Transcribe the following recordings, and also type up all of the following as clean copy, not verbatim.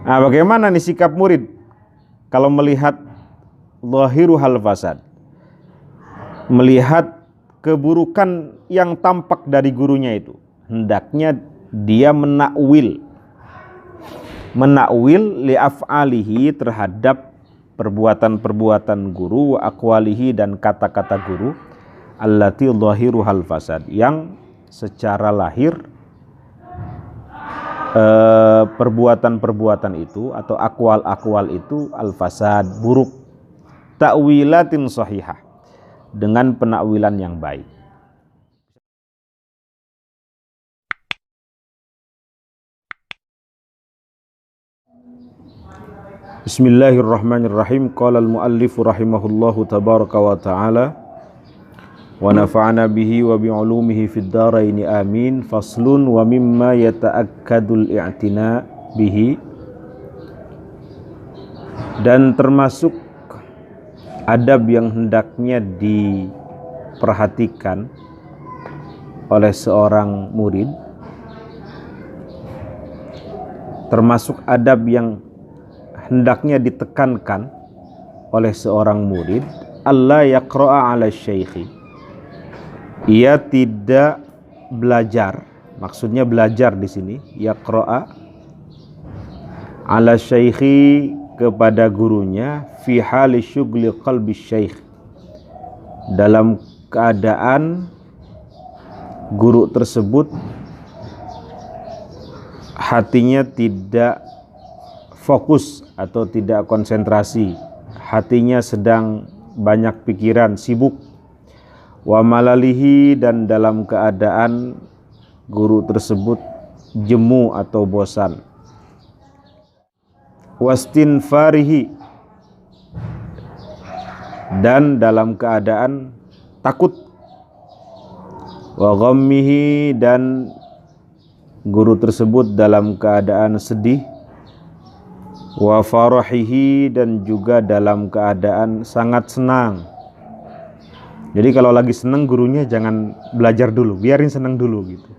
Nah, bagaimana nih sikap murid kalau melihat zahiru hal fasad, melihat keburukan yang tampak dari gurunya itu? Hendaknya dia menakwil li af'alihi terhadap perbuatan-perbuatan guru, wa aqwalihi dan kata-kata guru, allati zahiru hal fasad, yang secara lahir perbuatan-perbuatan itu atau akwal-akwal itu al-fasad, buruk, ta'wilatin sahihah, dengan penakwilan yang baik. Bismillahirrahmanirrahim. Qala al-muallif rahimahullahu tabaraka wa ta'ala wa nafa'ana bihi wa bi'ulumihi fid dharaini amin. Faslun wa mimma yata'akkadul i'tina bihi, dan termasuk adab yang hendaknya diperhatikan oleh seorang murid, termasuk adab yang hendaknya ditekankan oleh seorang murid, alla yaqra'a 'ala syaikhi, ia tidak belajar, maksudnya belajar di sini yaqra'a 'ala syaikhi, kepada gurunya, fi hali syughli qalbi syaikh, dalam keadaan guru tersebut hatinya tidak fokus atau tidak konsentrasi, hatinya sedang banyak pikiran, sibuk. Wa malalihi, dan dalam keadaan guru tersebut jemu atau bosan. Wastinfarihi, dan dalam keadaan takut. Wa ghammihi, dan guru tersebut dalam keadaan sedih. Wa farahihi, dan juga dalam keadaan sangat senang. Jadi kalau lagi senang gurunya jangan belajar dulu, biarin senang dulu gitu.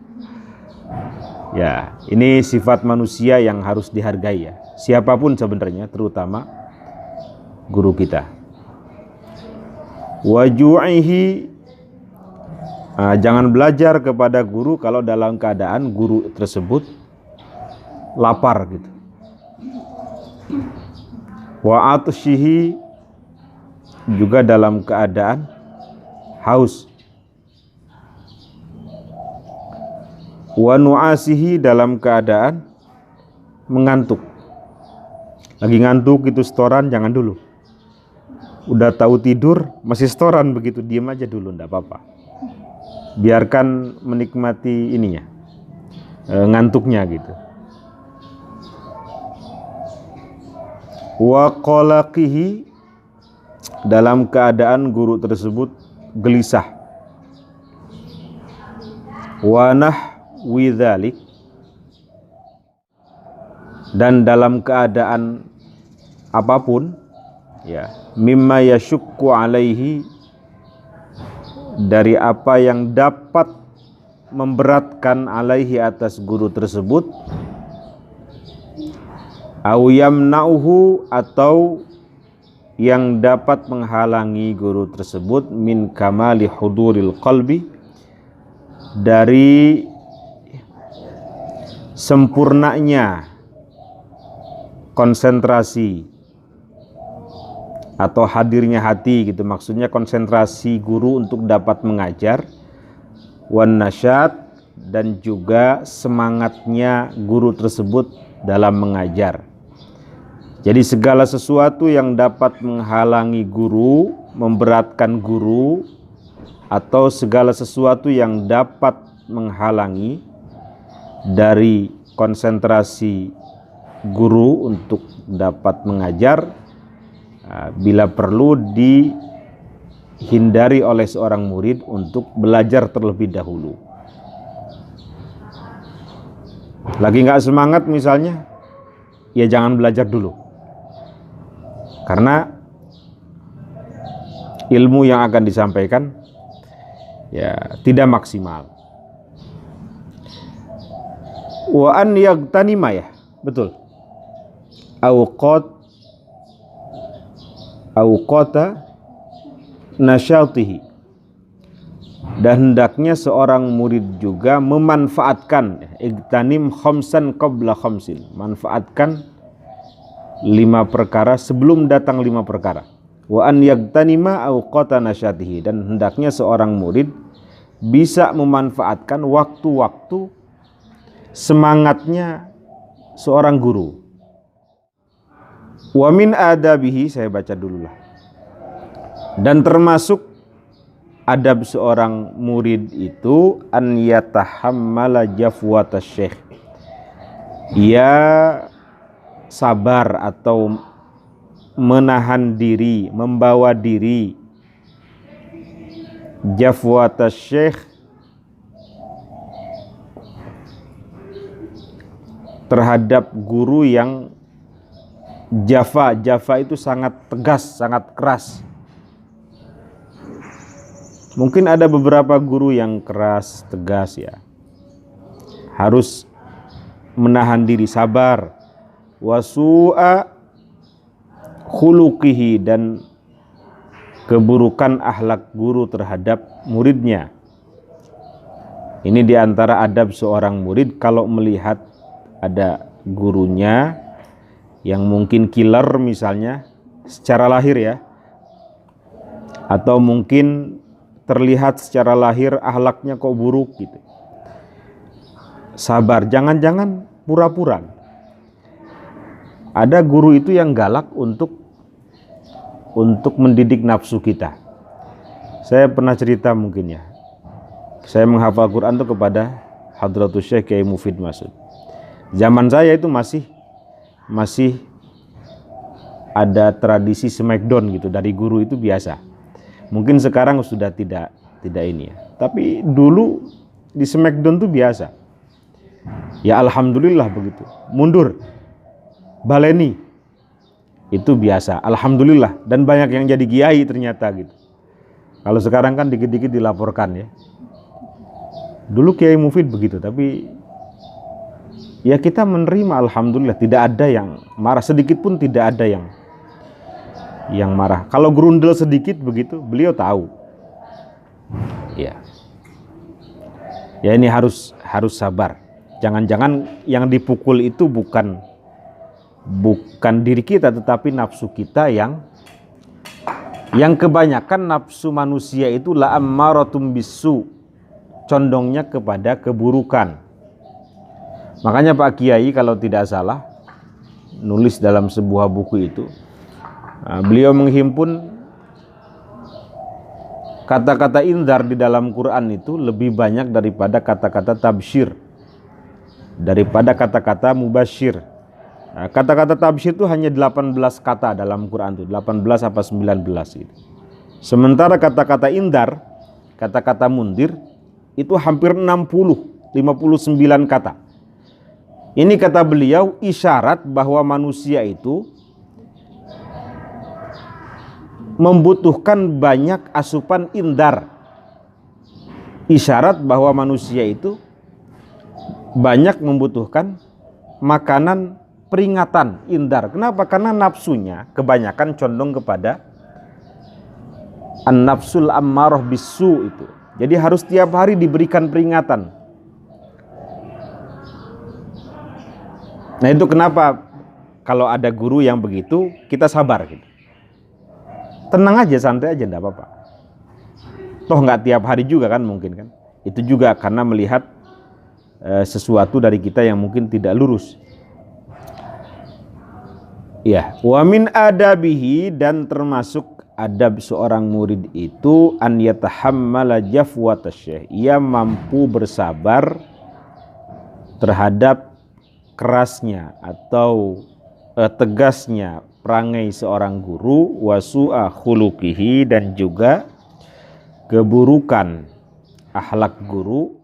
Ya, ini sifat manusia yang harus dihargai ya. Siapapun sebenarnya, terutama guru kita. Wa ju'ihi, jangan belajar kepada guru kalau dalam keadaan guru tersebut lapar gitu. Wa atshihi, juga dalam keadaan haus. Wa nu'asihi, dalam keadaan mengantuk. Lagi ngantuk gitu setoran, jangan dulu. Udah tahu tidur masih setoran begitu, diam aja dulu, enggak apa-apa. Biarkan menikmati ininya, ngantuknya gitu. Wa qalaqihi, dalam keadaan guru tersebut gelisah. Wa nahwi dzalik, dan dalam keadaan apapun ya, mimma yashukku alaihi, dari apa yang dapat memberatkan alaihi, atas guru tersebut, au yamna'uhu, atau yang dapat menghalangi guru tersebut, min kamali huduril qalbi, dari sempurnanya konsentrasi atau hadirnya hati gitu, maksudnya konsentrasi guru untuk dapat mengajar, wan nasyat, dan juga semangatnya guru tersebut dalam mengajar. Jadi segala sesuatu yang dapat menghalangi guru, memberatkan guru, atau segala sesuatu yang dapat menghalangi dari konsentrasi guru untuk dapat mengajar, bila perlu dihindari oleh seorang murid untuk belajar terlebih dahulu. Lagi nggak semangat misalnya, ya jangan belajar dulu. Karena ilmu yang akan disampaikan ya tidak maksimal. Wa an yagtanima, ya betul. auqata nasyatihi, dan hendaknya seorang murid juga memanfaatkan igtanim khamsan qabla khamsin, manfaatkan 5 perkara sebelum datang 5 perkara. Wa an yagtanima auqata nasyatihi, dan hendaknya seorang murid bisa memanfaatkan waktu-waktu semangatnya seorang guru. Wa min adabihi, saya baca dulu lah. Dan termasuk adab seorang murid itu an yatahammala jafwata syekh. Ia sabar atau menahan diri, membawa diri jafwata syekh terhadap guru yang jafa itu sangat tegas, sangat keras. Mungkin ada beberapa guru yang keras, tegas ya. Harus menahan diri, sabar. Wasu'a khuluqihi, dan keburukan akhlak guru terhadap muridnya. Ini diantara adab seorang murid kalau melihat ada gurunya yang mungkin killer misalnya secara lahir ya, atau mungkin terlihat secara lahir akhlaknya kok buruk gitu. Sabar, jangan-jangan pura-pura. Ada guru itu yang galak untuk mendidik nafsu kita. Saya pernah cerita mungkin ya. Saya menghafal Quran itu kepada Hadratus Syekh Kiai Mufid Masud. Zaman saya itu masih ada tradisi smackdown gitu dari guru, itu biasa. Mungkin sekarang sudah tidak ini ya. Tapi dulu di smackdown itu biasa. Ya alhamdulillah begitu. Mundur, baleni, itu biasa. Alhamdulillah, dan banyak yang jadi kiai ternyata gitu. Kalau sekarang kan dikit-dikit dilaporkan ya. Dulu Kiai Mufid begitu, tapi ya kita menerima, alhamdulillah, tidak ada yang marah, sedikit pun tidak ada yang marah. Kalau gerundel sedikit begitu, beliau tahu. Ya. Ya ini harus sabar. Jangan-jangan yang dipukul itu bukan diri kita, tetapi nafsu kita yang kebanyakan nafsu manusia itu la'ammaratum bisu, condongnya kepada keburukan. Makanya Pak Kiai kalau tidak salah nulis dalam sebuah buku itu, beliau menghimpun kata-kata inzar di dalam Quran itu lebih banyak daripada kata-kata tabsyir, daripada kata-kata mubasyir. Kata-kata tabsyir itu hanya 18 kata dalam Quran itu, 18 apa 19 gitu. Sementara kata-kata inzar, kata-kata mundir itu hampir 59 kata. Ini kata beliau isyarat bahwa manusia itu membutuhkan banyak asupan indar. Isyarat bahwa manusia itu banyak membutuhkan makanan peringatan, indar. Kenapa? Karena nafsunya kebanyakan condong kepada an-nafsul ammarah bisu itu. Jadi harus tiap hari diberikan peringatan. Nah itu kenapa kalau ada guru yang begitu kita sabar gitu. Tenang aja, santai aja, enggak apa-apa. Toh nggak tiap hari juga kan mungkin kan. Itu juga karena melihat sesuatu dari kita yang mungkin tidak lurus. Ya, wa min adabihi, dan termasuk adab seorang murid itu an yatahammala jafwata syekh. Ia mampu bersabar terhadap kerasnya atau tegasnya perangai seorang guru, wasu'a khuluqihi, dan juga keburukan akhlak guru,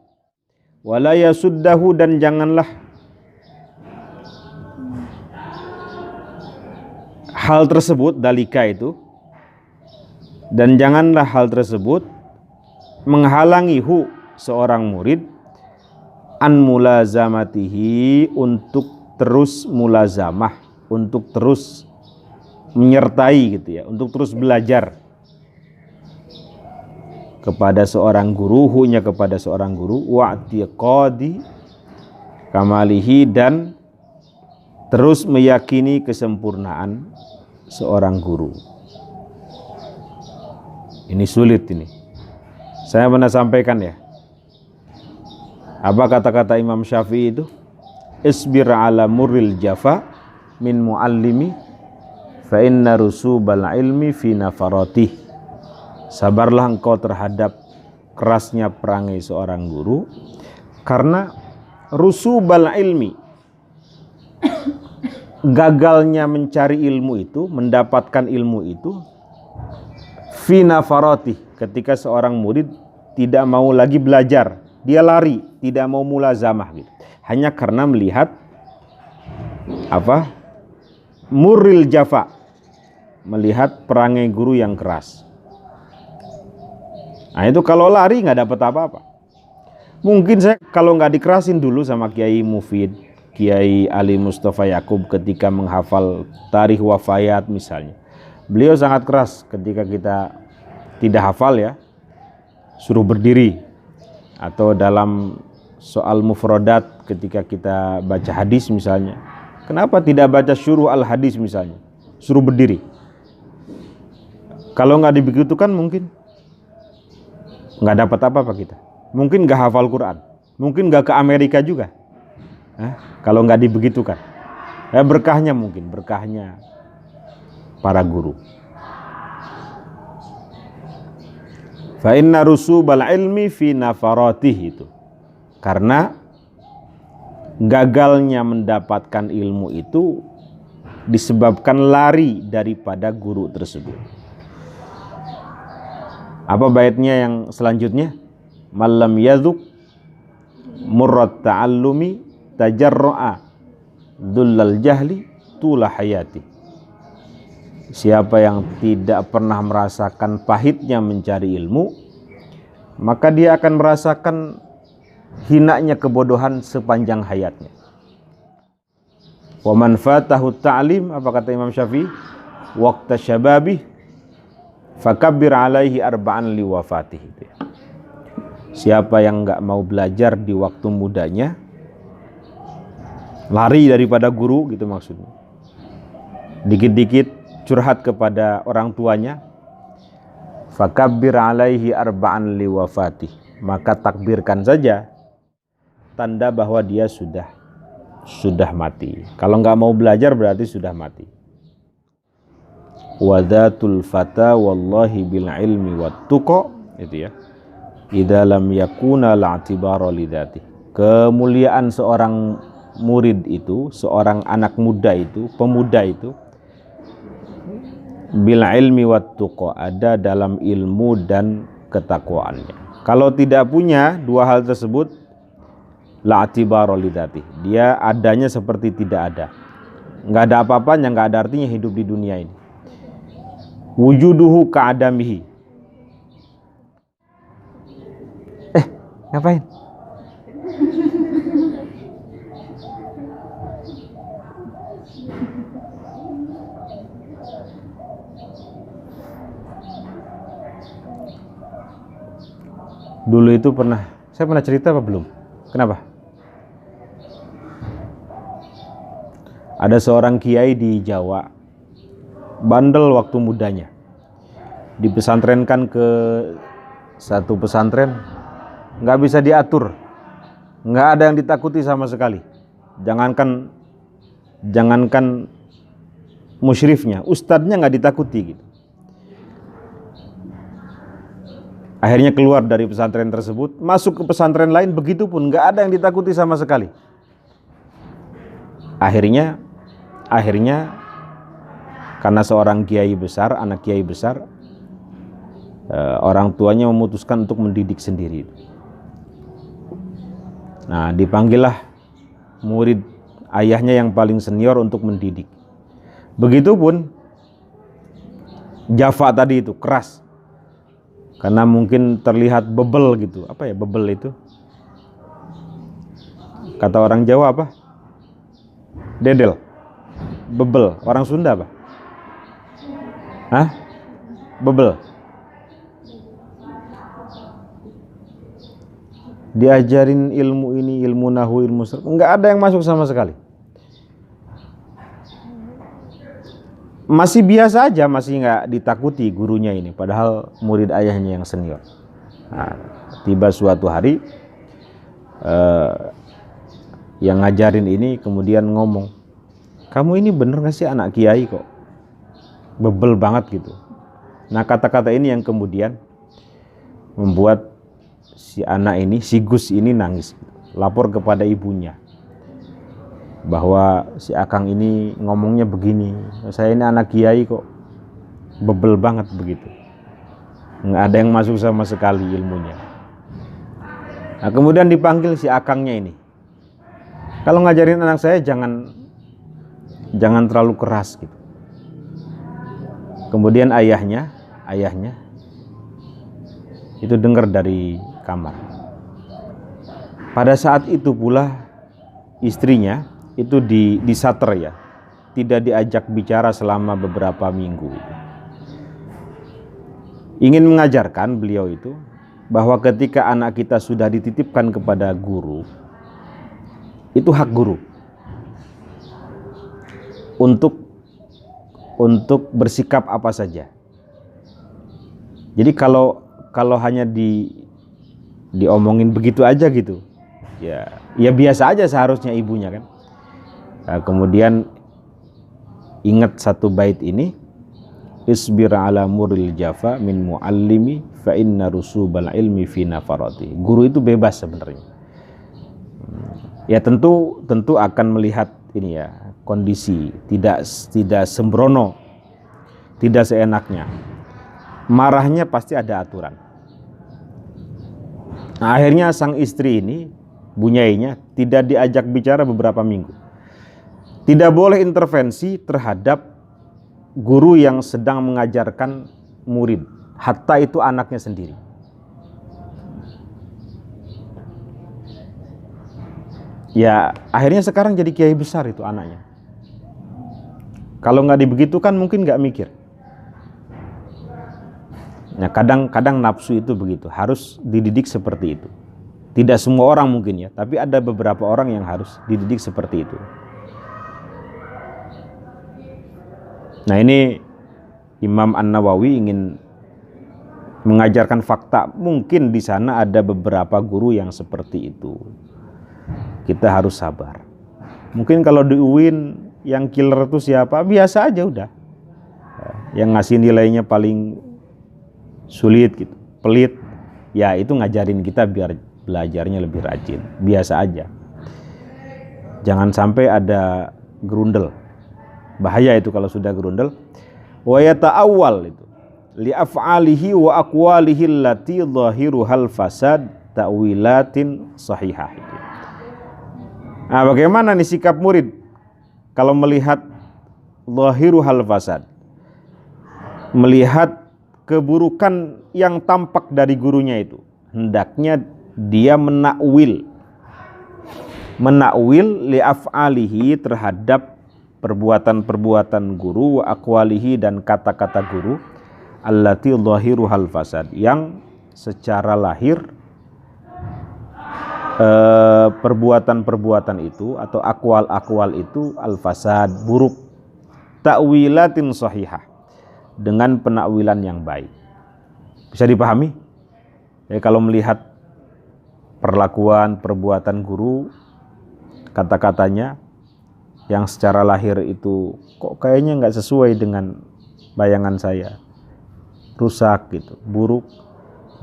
wala yasuddahu, dan janganlah hal tersebut, dalika itu, dan janganlah hal tersebut menghalangi seorang murid an mulazamatihi, untuk terus mulazamah, untuk terus menyertai gitu ya, untuk terus belajar kepada seorang guru, hunya kepada seorang guru, wa'tiqadi kamalihi, dan terus meyakini kesempurnaan seorang guru. Ini sulit ini. Saya pernah sampaikan ya. Apa kata-kata Imam Syafi'i itu? Isbir ala murril jafa min muallimi fa inna rusubal ilmi fi nafaratih. Sabarlah engkau terhadap kerasnya perangai seorang guru, karena rusubal ilmi, gagalnya mencari ilmu itu, mendapatkan ilmu itu, fi nafaratih, ketika seorang murid tidak mau lagi belajar, dia lari, tidak mau mulazamah gitu. Hanya karena melihat apa? Murril jafa, melihat perangai guru yang keras. Nah itu kalau lari nggak dapat apa-apa. Mungkin saya kalau nggak dikerasin dulu sama Kiai Mufid, Kiai Ali Mustafa Yakub ketika menghafal Tarikh Wafayat misalnya, beliau sangat keras ketika kita tidak hafal ya, suruh berdiri. Atau dalam soal mufradat ketika kita baca hadis misalnya, kenapa tidak baca syuruh al hadis misalnya, suruh berdiri. Kalau nggak dibegitukan mungkin nggak dapat apa-apa kita. Mungkin nggak hafal Quran, mungkin nggak ke Amerika juga. Kalau nggak dibegitukan, berkahnya mungkin, berkahnya para guru. Fa inna rusubal ilmi fi nafaratih, itu karena gagalnya mendapatkan ilmu itu disebabkan lari daripada guru tersebut. Apa baitnya yang selanjutnya? Malam yadhuk murrat ta'allumi tajarru'a dhullal jahli tula hayati. Siapa yang tidak pernah merasakan pahitnya mencari ilmu, maka dia akan merasakan hinanya kebodohan sepanjang hayatnya. Wa man fatahu ta'lim, apa kata Imam Syafi'i? Waqta syababih fakabbir alaihi arba'an liwafatih. Siapa yang enggak mau belajar di waktu mudanya, lari daripada guru gitu maksudnya, dikit-dikit curhat kepada orang tuanya, fakabbir alaihi arba'an liwafatih, maka takbirkan saja tanda bahwa dia sudah mati. Kalau enggak mau belajar berarti sudah mati. Wadatul fata wallahi bil ilmi wat tuqa, itu ya, idza lam yakuna la'tibara lidati. Kemuliaan seorang murid itu, seorang anak muda itu, pemuda itu, bil ilmi wat tuqa, ada dalam ilmu dan ketakwaannya. Kalau tidak punya dua hal tersebut, la'tibara lidati, dia adanya seperti tidak ada, nggak ada apa-apanya, nggak ada artinya hidup di dunia ini. Wujuduhu ka'adamihi. Ngapain? Dulu itu saya pernah cerita apa belum? Kenapa? Ada seorang kiai di Jawa, bandel waktu mudanya, dipesantrenkan ke satu pesantren, nggak bisa diatur, nggak ada yang ditakuti sama sekali. Jangankan musyrifnya, ustadznya nggak ditakuti gitu. Akhirnya keluar dari pesantren tersebut, masuk ke pesantren lain, begitu pun nggak ada yang ditakuti sama sekali. Akhirnya karena seorang kiai besar, anak kiai besar, orang tuanya memutuskan untuk mendidik sendiri. Nah, dipanggillah murid ayahnya yang paling senior untuk mendidik. Begitupun Jafa tadi itu keras, karena mungkin terlihat bebel gitu. Apa ya bebel itu? Kata orang Jawa apa? Dedel. Bebel, orang Sunda apa? Hah? Bebel. Diajarin ilmu ini, ilmu nahwu, ilmu sarf, enggak ada yang masuk sama sekali. Masih biasa aja, masih enggak ditakuti gurunya ini, padahal murid ayahnya yang senior. Nah, tiba suatu hari yang ngajarin ini kemudian ngomong, kamu ini bener gak sih anak kiai kok? Bebel banget gitu. Nah, kata-kata ini yang kemudian membuat si anak ini, si Gus ini nangis, lapor kepada ibunya bahwa si Akang ini ngomongnya begini, saya ini anak kiai kok bebel banget begitu, nggak ada yang masuk sama sekali ilmunya. Nah, kemudian dipanggil si Akangnya ini, kalau ngajarin anak saya jangan terlalu keras gitu. Kemudian ayahnya itu dengar dari kamar. Pada saat itu pula istrinya itu disater ya, tidak diajak bicara selama beberapa minggu. Ingin mengajarkan beliau itu bahwa ketika anak kita sudah dititipkan kepada guru, itu hak guru untuk bersikap apa saja. Jadi kalau hanya diomongin begitu aja gitu, ya biasa aja seharusnya ibunya kan. Nah, kemudian ingat satu bait ini, isbir ala muril jafa min muallimi fa inna rusubal ilmi fi nafarati. Guru itu bebas sebenarnya. Ya tentu akan melihat ini ya, kondisi tidak sembrono, tidak seenaknya. Marahnya pasti ada aturan. Nah, akhirnya sang istri ini, bunyainya, tidak diajak bicara beberapa minggu. Tidak boleh intervensi terhadap guru yang sedang mengajarkan murid, hatta itu anaknya sendiri. Ya akhirnya sekarang jadi kiai besar itu anaknya. Kalau nggak dibegitukan mungkin nggak mikir. Nah, kadang nafsu itu begitu, harus dididik seperti itu. Tidak semua orang mungkin ya, tapi ada beberapa orang yang harus dididik seperti itu. Nah, ini Imam An-Nawawi ingin mengajarkan fakta, mungkin di sana ada beberapa guru yang seperti itu. Kita harus sabar. Mungkin kalau di UIN yang killer itu siapa? Biasa aja udah. Yang ngasih nilainya paling sulit gitu, pelit, ya itu ngajarin kita biar belajarnya lebih rajin. Biasa aja. Jangan sampai ada gerundel. Bahaya itu kalau sudah gerundel. Wa yata'awwal itu li af'alihi wa aqwalihi allati dhahiruhal fasad ta'wilatin sahihah. Nah, bagaimana nih sikap murid kalau melihat dhahiruhal fasad, melihat keburukan yang tampak dari gurunya itu? Hendaknya dia menakwil li af'alihi terhadap perbuatan-perbuatan guru, wa aqwalihi dan kata-kata guru, allati dhahiruhal fasad, yang secara lahir perbuatan-perbuatan itu atau akwal-akwal itu al-fasad, buruk, ta'wilatin sahihah, dengan penakwilan yang baik. Bisa dipahami? Ya, kalau melihat perlakuan, perbuatan guru, kata-katanya yang secara lahir itu kok kayaknya nggak sesuai dengan bayangan saya, rusak gitu, buruk,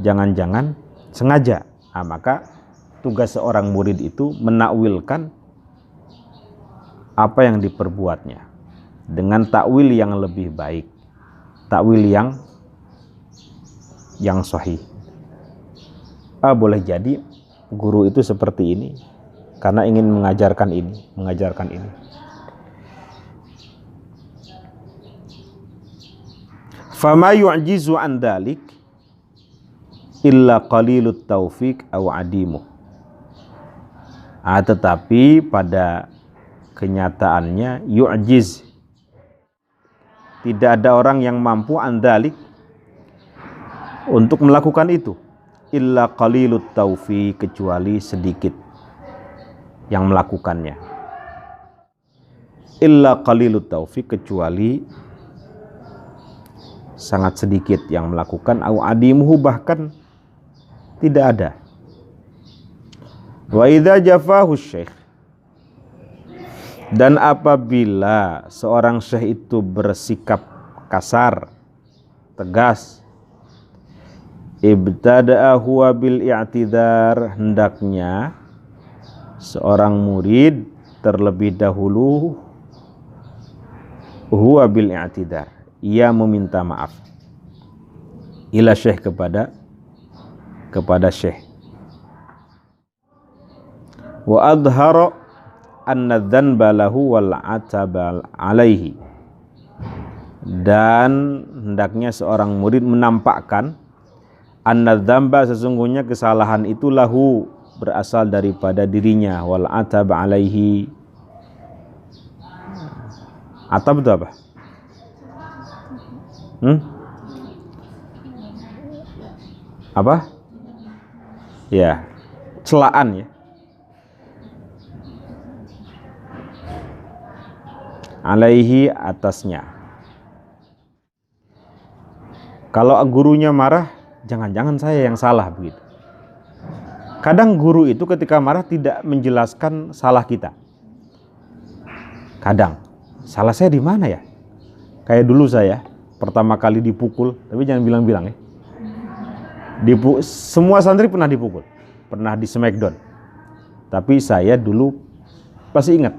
jangan-jangan sengaja. Nah, maka tugas seorang murid itu menakwilkan apa yang diperbuatnya dengan takwil yang lebih baik, takwil yang sahih. Boleh jadi guru itu seperti ini karena ingin mengajarkan ini. Fama yu'jizu an dalik illa qalilut taufiq aw adimuh. Tetapi pada kenyataannya yu'jiz, Tidak ada orang yang mampu andalik untuk melakukan itu. Illa qalilut taufiq, kecuali sedikit yang melakukannya. Illa qalilut taufiq, kecuali sangat sedikit yang melakukan. Au adimuhu, bahkan tidak ada. Wa idza jafahu syekh, dan apabila seorang syekh itu bersikap kasar, tegas, ibtada'a huwa bil i'tidar, hendaknya seorang murid terlebih dahulu huwa bil i'tidar, ia meminta maaf ila syekh, kepada syekh. Wa adhara anna dzanba lahu wal ataba alaihi, dan hendaknya seorang murid menampakkan anna dzamba, sesungguhnya kesalahan itu lahu, berasal daripada dirinya, wal atab alaihi. Atab itu apa? Apa? Ya, celaan ya. Alaihi, atasnya. Kalau gurunya marah, jangan-jangan saya yang salah begitu. Kadang guru itu ketika marah tidak menjelaskan salah kita. Kadang, salah saya di mana ya? Kayak dulu saya pertama kali dipukul, tapi jangan bilang-bilang ya. Semua santri pernah dipukul, pernah di smackdown. Tapi saya dulu pasti ingat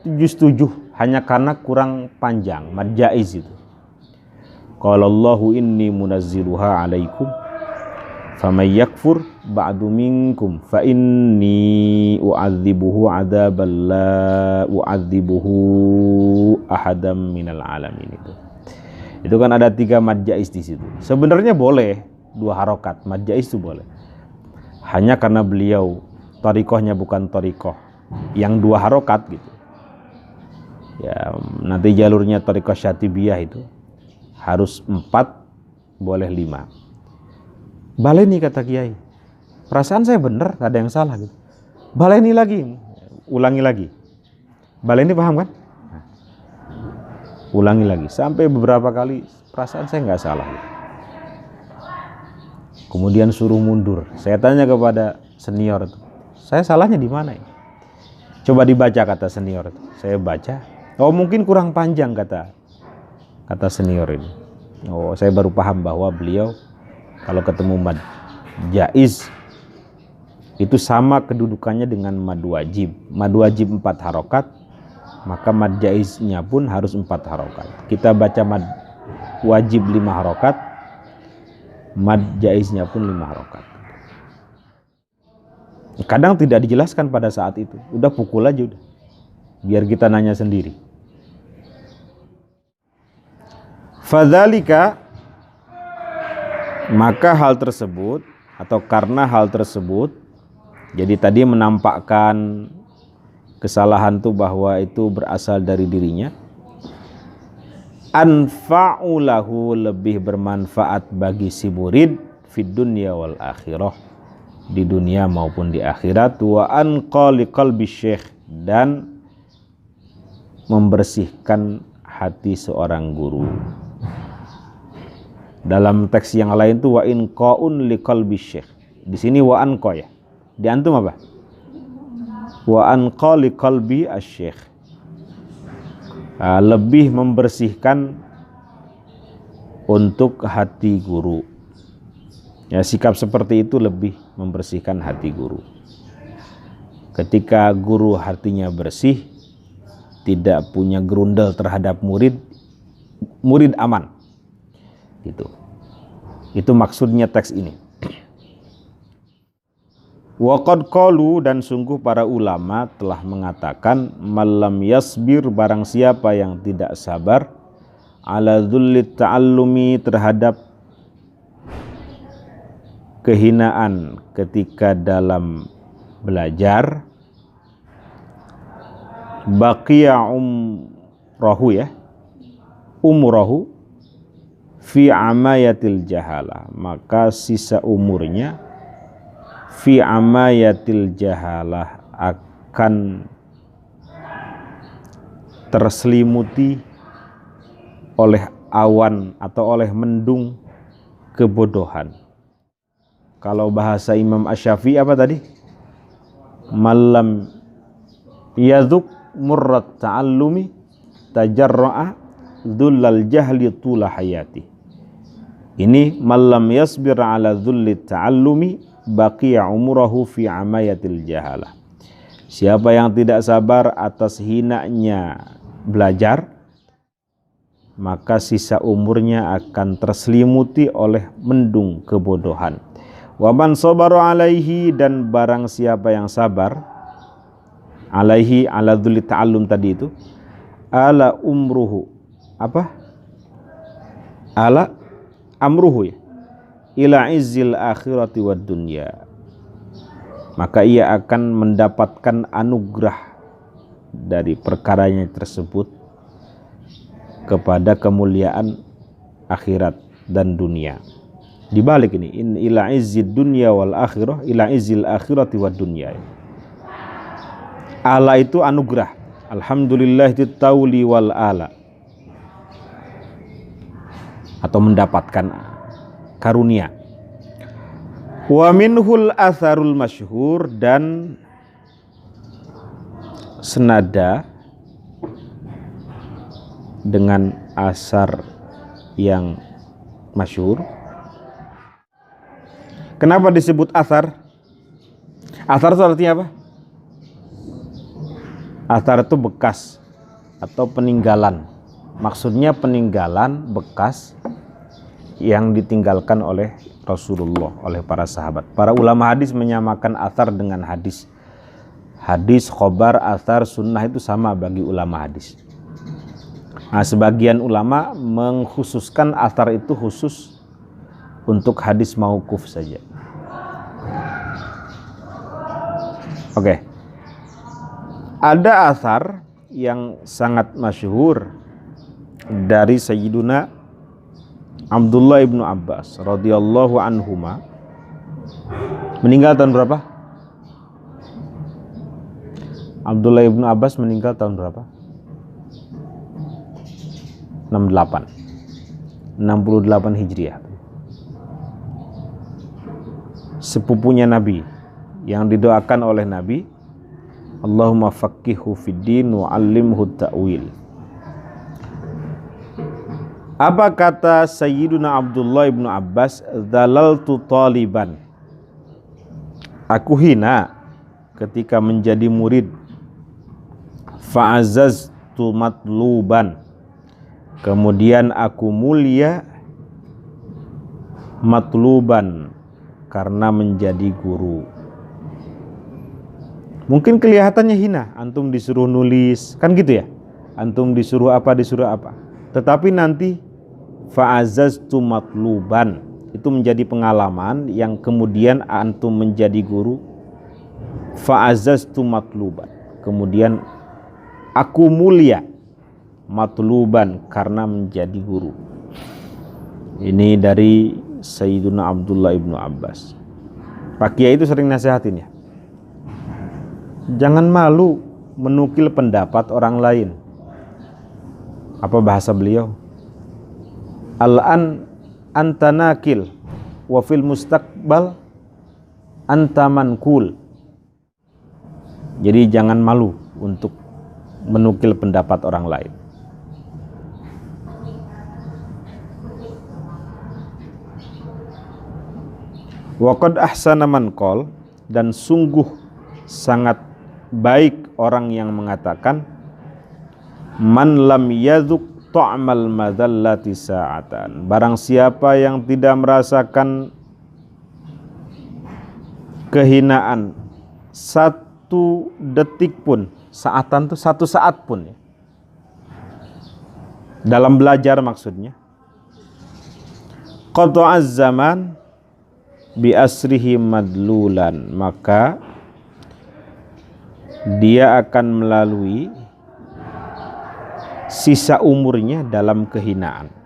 77, hanya karena kurang panjang, mad jaiz itu. Qalallahu inni munazziluha alaikum faman yakfur ba'du minkum fa inni u'adzibuhu 'adzaban la u'adzibuhu ahadam minal alamin. Itu kan ada 3 mad jaiz di situ. Sebenarnya boleh 2 harokat, mad jaiz itu boleh. Hanya karena beliau thariqahnya bukan thariqah yang 2 harokat gitu. Ya, nanti jalurnya thariqah syatibiyah itu harus 4, boleh 5. Baleni, kata kiai, perasaan saya benar, gak ada yang salah gitu. Baleni lagi, ulangi lagi. Baleni, paham kan? Nah, ulangi lagi sampai beberapa kali, perasaan saya nggak salah gitu. Kemudian suruh mundur. Saya tanya kepada senior itu, saya salahnya di mana ya? Coba dibaca, kata senior itu. Saya baca, oh mungkin kurang panjang, kata senior ini. Oh, saya baru paham bahwa beliau kalau ketemu mad jaiz itu sama kedudukannya dengan mad wajib. Mad wajib 4 harokat, maka mad jaiznya pun harus 4 harokat. Kita baca mad wajib 5 harokat, mad jaiznya pun 5 harokat. Kadang tidak dijelaskan pada saat itu, udah pukul aja udah, biar kita nanya sendiri. Fadzalika, maka hal tersebut atau karena hal tersebut, jadi tadi menampakkan kesalahan itu bahwa itu berasal dari dirinya, anfa'u lahu, lebih bermanfaat bagi si murid, fid dunya wal akhirah, di dunia maupun di akhirat, wa anqa liqalbi syekh, dan membersihkan hati seorang guru. Dalam teks yang lain tuh wa inqaun liqalbi syekh. Di sini wa anqa ya. Di antum apa? Wa anqa liqalbi asy-syekh. Lebih membersihkan untuk hati guru. Ya, sikap seperti itu lebih membersihkan hati guru. Ketika guru hatinya bersih, tidak punya gerundel terhadap murid, murid aman. Gitu. Itu maksudnya teks ini. Wa qad qalu, dan sungguh para ulama telah mengatakan, malam yasbir, barang siapa yang tidak sabar, ala dzullit ta'allumi, terhadap kehinaan ketika dalam belajar, baqiya umrahu ya, umrahu fi amayatil jahalah, maka sisa umurnya fi amayatil jahalah akan terselimuti oleh awan atau oleh mendung kebodohan. Kalau bahasa Imam Asy-Syafi'i apa tadi? Malam yaduk murrat ta'allumi tajarra'a dhullal jahli tula hayati. Ini malam yasbir ala dhulli ta'allumi baqiya umurahu fi amayatil jahalah. Siapa yang tidak sabar atas hinanya belajar, maka sisa umurnya akan terselimuti oleh mendung kebodohan. Wa man sabara alaihi, dan barang siapa yang sabar alaihi ala dzulli ta'allum tadi itu, ala umruhu apa? Ala amruhu ya, ila izzil akhirati wad dunya, maka ia akan mendapatkan anugerah dari perkaranya tersebut kepada kemuliaan akhirat dan dunia. Dibalik ini, in ila izzid dunya wal akhirah, ila izzil akhirati wad dunya. Ala itu anugerah. Alhamdulillah tauli wal ala, atau mendapatkan karunia. Wa minhul atharul masyhur, dan senada dengan asar yang masyhur. Kenapa disebut athar? Athar itu artinya apa? Athar itu bekas atau peninggalan. Maksudnya peninggalan bekas yang ditinggalkan oleh Rasulullah, oleh para sahabat. Para ulama hadis menyamakan athar dengan hadis. Hadis, khobar, athar, sunnah itu sama bagi ulama hadis. Nah, sebagian ulama mengkhususkan athar itu khusus untuk hadis mauquf saja. Oke. Ada athar yang sangat masyhur dari Sayyiduna Abdullah ibnu Abbas radhiyallahu anhuma. Meninggal tahun berapa? Abdullah ibnu Abbas meninggal tahun berapa? 68 Hijriah. Sepupunya Nabi yang didoakan oleh Nabi, Allahumma faqihhu fiddin wa 'allimhu ta'wil. Apa kata Sayyiduna Abdullah ibnu Abbas? Dhalaltu taliban, aku hina ketika menjadi murid. Fa'azaztu matluban, kemudian aku mulia matluban, karena menjadi guru. Mungkin kelihatannya hina, antum disuruh nulis, kan gitu ya? Antum disuruh apa, tetapi nanti fa'azaztu matluban, itu menjadi pengalaman yang kemudian antum menjadi guru. Fa'azaztu matluban, kemudian aku mulia matluban, karena menjadi guru. Ini dari Sayyiduna Abdullah ibnu Abbas. Pak Kiai itu sering nasihatin ya, jangan malu menukil pendapat orang lain. Apa bahasa beliau? Al-an anta nakil wa fil mustaqbal anta mankul. Jadi jangan malu untuk menukil pendapat orang lain. Wa qad ahsana man qol, dan sungguh sangat baik orang yang mengatakan, man lam yadhuq ta'mal madallati sa'atan, barang siapa yang tidak merasakan kehinaan satu detik pun, saatan itu satu saat pun ya, dalam belajar maksudnya, qata'az zaman bi asrihi madlulan, maka dia akan melalui sisa umurnya dalam kehinaan.